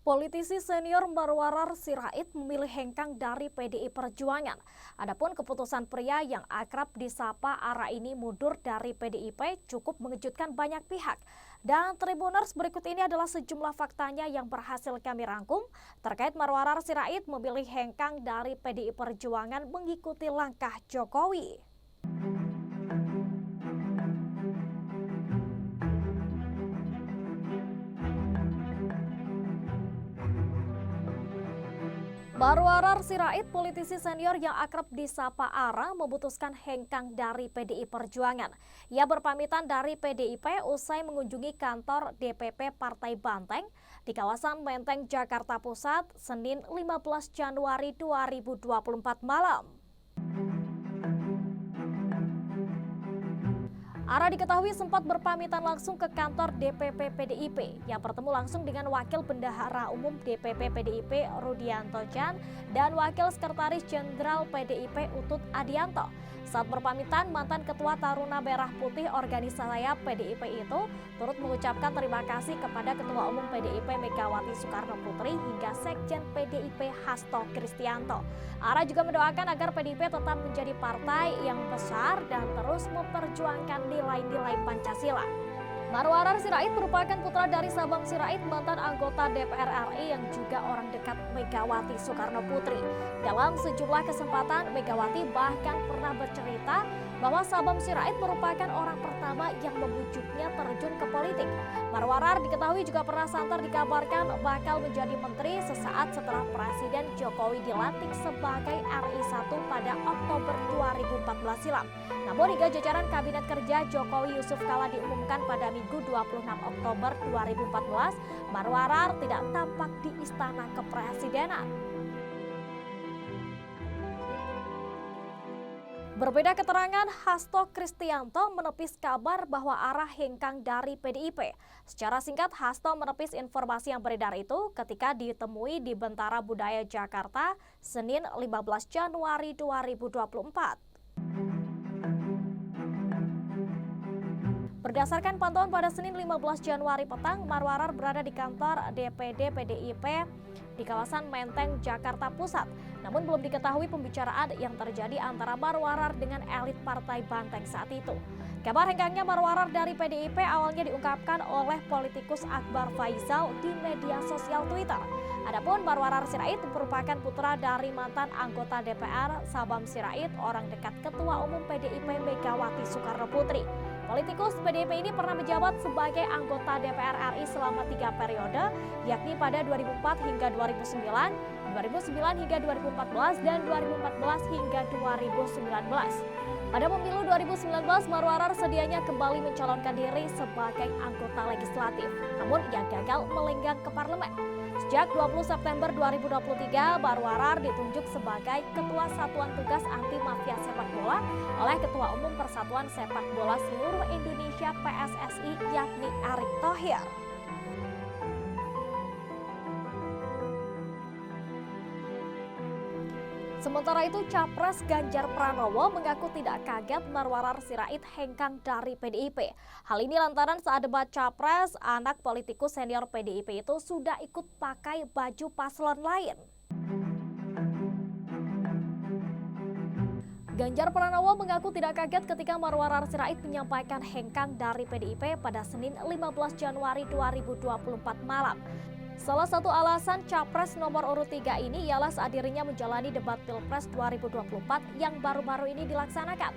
Politisi senior Marwarar Sirait memilih hengkang dari PDI Perjuangan. Adapun keputusan pria yang akrab disapa Ara ini mundur dari PDIP cukup mengejutkan banyak pihak. Dan Tribuners, berikut ini adalah sejumlah faktanya yang berhasil kami rangkum terkait Marwarar Sirait memilih hengkang dari PDI Perjuangan mengikuti langkah Jokowi. Marwarar Sirait, politisi senior yang akrab disapa Ara, memutuskan hengkang dari PDI Perjuangan. Ia berpamitan dari PDIP usai mengunjungi kantor DPP Partai Banteng di kawasan Menteng, Jakarta Pusat, Senin 15 Januari 2024 malam. Ara diketahui sempat berpamitan langsung ke kantor DPP PDIP yang bertemu langsung dengan Wakil Bendahara Umum DPP PDIP Rudianto Chan dan Wakil Sekretaris Jenderal PDIP Utut Adianto. Saat berpamitan, mantan Ketua Taruna Merah Putih organisasi PDIP itu turut mengucapkan terima kasih kepada Ketua Umum PDIP Megawati Soekarno Putri hingga Sekjen PDIP Hasto Kristianto. Ara juga mendoakan agar PDIP tetap menjadi partai yang besar dan terus memperjuangkan nilai-nilai Pancasila. Marwarar Sirait merupakan putra dari Sabam Sirait, mantan anggota DPR RI yang juga orang dekat Megawati Soekarno Putri. Dalam sejumlah kesempatan, Megawati bahkan pernah bercerita bahwa Sabam Sirait merupakan orang pertama yang membujuknya terjun ke politik. Marwarar diketahui juga pernah santer dikabarkan bakal menjadi menteri sesaat setelah Presiden Jokowi dilantik sebagai RI 1 pada Oktober 2014 silam. Namun hingga jajaran Kabinet Kerja Jokowi Yusuf Kala diumumkan pada Minggu 26 Oktober 2014, Marwarar tidak tampak di Istana Kepresidenan. Berbeda keterangan, Hasto Kristianto menepis kabar bahwa Ara hengkang dari PDIP. Secara singkat, Hasto menepis informasi yang beredar itu ketika ditemui di Bentara Budaya Jakarta, Senin 15 Januari 2024. Berdasarkan pantauan pada Senin 15 Januari petang, Marwarar berada di kantor DPD PDIP di kawasan Menteng, Jakarta Pusat. Namun belum diketahui pembicaraan yang terjadi antara Marwarar dengan elit Partai Banteng saat itu. Kabar hengkangnya Marwarar dari PDIP awalnya diungkapkan oleh politikus Akbar Faisal di media sosial Twitter. Adapun Marwarar Sirait merupakan putra dari mantan anggota DPR Sabam Sirait, orang dekat Ketua Umum PDIP Megawati Soekarno Putri. Politikus PDIP ini pernah menjabat sebagai anggota DPR RI selama 3 periode, yakni pada 2004 hingga 2009, 2009 hingga 2014, dan 2014 hingga 2019. Pada pemilu 2019, Marwarar sedianya kembali mencalonkan diri sebagai anggota legislatif, namun ia gagal melenggang ke parlemen. Sejak 20 September 2023, Marwarar ditunjuk sebagai Ketua Satuan Tugas Anti Mafia Sepak Bola oleh Ketua Umum Persatuan Sepak Bola Seluruh Indonesia PSSI, yakni Erick Thohir. Sementara itu, Capres Ganjar Pranowo mengaku tidak kaget Marwarar Sirait hengkang dari PDIP. Hal ini lantaran saat debat Capres, anak politikus senior PDIP itu sudah ikut pakai baju paslon lain. Ganjar Pranowo mengaku tidak kaget ketika Marwarar Sirait menyampaikan hengkang dari PDIP pada Senin 15 Januari 2024 malam. Salah satu alasan Capres nomor urut 3 ini ialah saat dirinya menjalani debat Pilpres 2024 yang baru-baru ini dilaksanakan.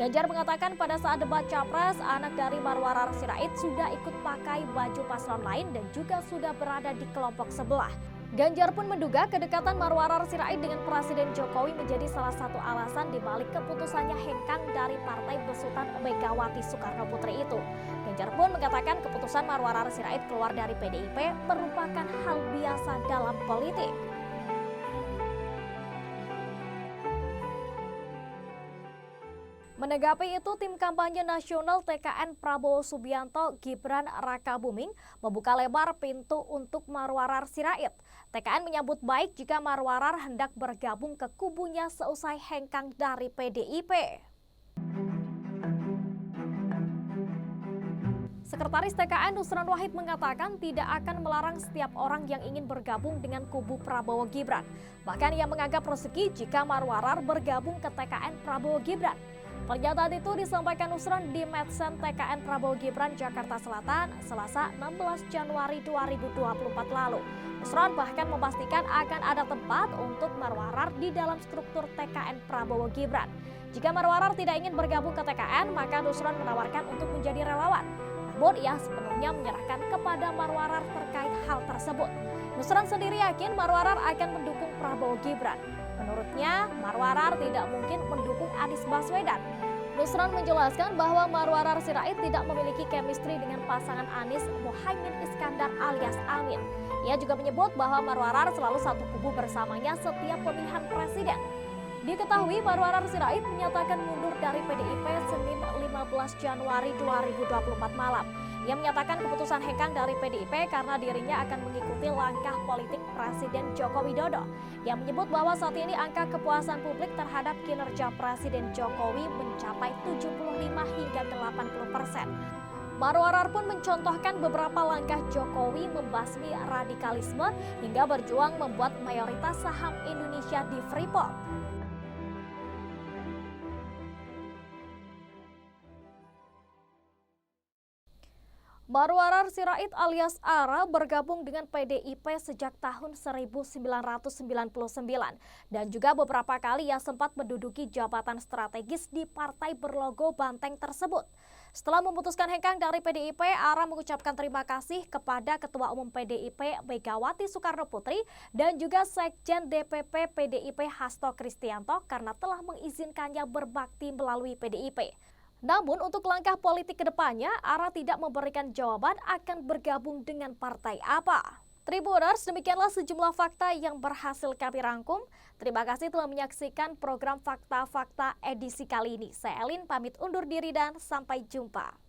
Ganjar mengatakan pada saat debat Capres, anak dari Marwarar Sirait sudah ikut pakai baju paslon lain dan juga sudah berada di kelompok sebelah. Ganjar pun menduga kedekatan Marwarar Sirait dengan Presiden Jokowi menjadi salah satu alasan dibalik keputusannya hengkang dari partai besutan Megawati Soekarno Putri itu. Ganjar pun mengatakan keputusan Marwarar Sirait keluar dari PDIP merupakan hal biasa dalam politik. Menanggapi itu, tim kampanye nasional TKN Prabowo Subianto Gibran Rakabuming membuka lebar pintu untuk Marwarar Sirait. TKN menyambut baik jika Marwarar hendak bergabung ke kubunya seusai hengkang dari PDIP. Sekretaris TKN Nusron Wahid mengatakan tidak akan melarang setiap orang yang ingin bergabung dengan kubu Prabowo Gibran. Bahkan ia menganggap rezeki jika Marwarar bergabung ke TKN Prabowo Gibran. Pernyataan itu disampaikan Nusron di Medsen TKN Prabowo Gibran Jakarta Selatan, Selasa 16 Januari 2024 lalu. Nusron bahkan memastikan akan ada tempat untuk Marwarar di dalam struktur TKN Prabowo Gibran. Jika Marwarar tidak ingin bergabung ke TKN, maka Nusron menawarkan untuk menjadi relawan. Namun ia sepenuhnya menyerahkan kepada Marwarar terkait hal tersebut. Nusron sendiri yakin Marwarar akan mendukung Prabowo Gibran. Menurutnya, Marwarar tidak mungkin mendukung Anies Baswedan. Nusron menjelaskan bahwa Marwarar Sirait tidak memiliki chemistry dengan pasangan Anies Muhaimin Iskandar alias Amin. Ia juga menyebut bahwa Marwarar selalu satu kubu bersamanya setiap pemilihan presiden. Diketahui Marwarar Sirait menyatakan mundur dari PDIP Senin 15 Januari 2024 malam. Ia menyatakan keputusan hengkang dari PDIP karena dirinya akan mengikuti langkah politik Presiden Joko Widodo. Ia menyebut bahwa saat ini angka kepuasan publik terhadap kinerja Presiden Jokowi mencapai 75 hingga 80%. Marwarar pun mencontohkan beberapa langkah Jokowi membasmi radikalisme hingga berjuang membuat mayoritas saham Indonesia di Freeport. Marwarar Sirait alias Ara bergabung dengan PDIP sejak tahun 1999 dan juga beberapa kali ia sempat menduduki jabatan strategis di partai berlogo banteng tersebut. Setelah memutuskan hengkang dari PDIP, Ara mengucapkan terima kasih kepada Ketua Umum PDIP Megawati Soekarnoputri dan juga Sekjen DPP PDIP Hasto Kristianto karena telah mengizinkannya berbakti melalui PDIP. Namun untuk langkah politik kedepannya, Ara tidak memberikan jawaban akan bergabung dengan partai apa. Tribuners, demikianlah sejumlah fakta yang berhasil kami rangkum. Terima kasih telah menyaksikan program Fakta-Fakta edisi kali ini. Saya Elin pamit undur diri dan sampai jumpa.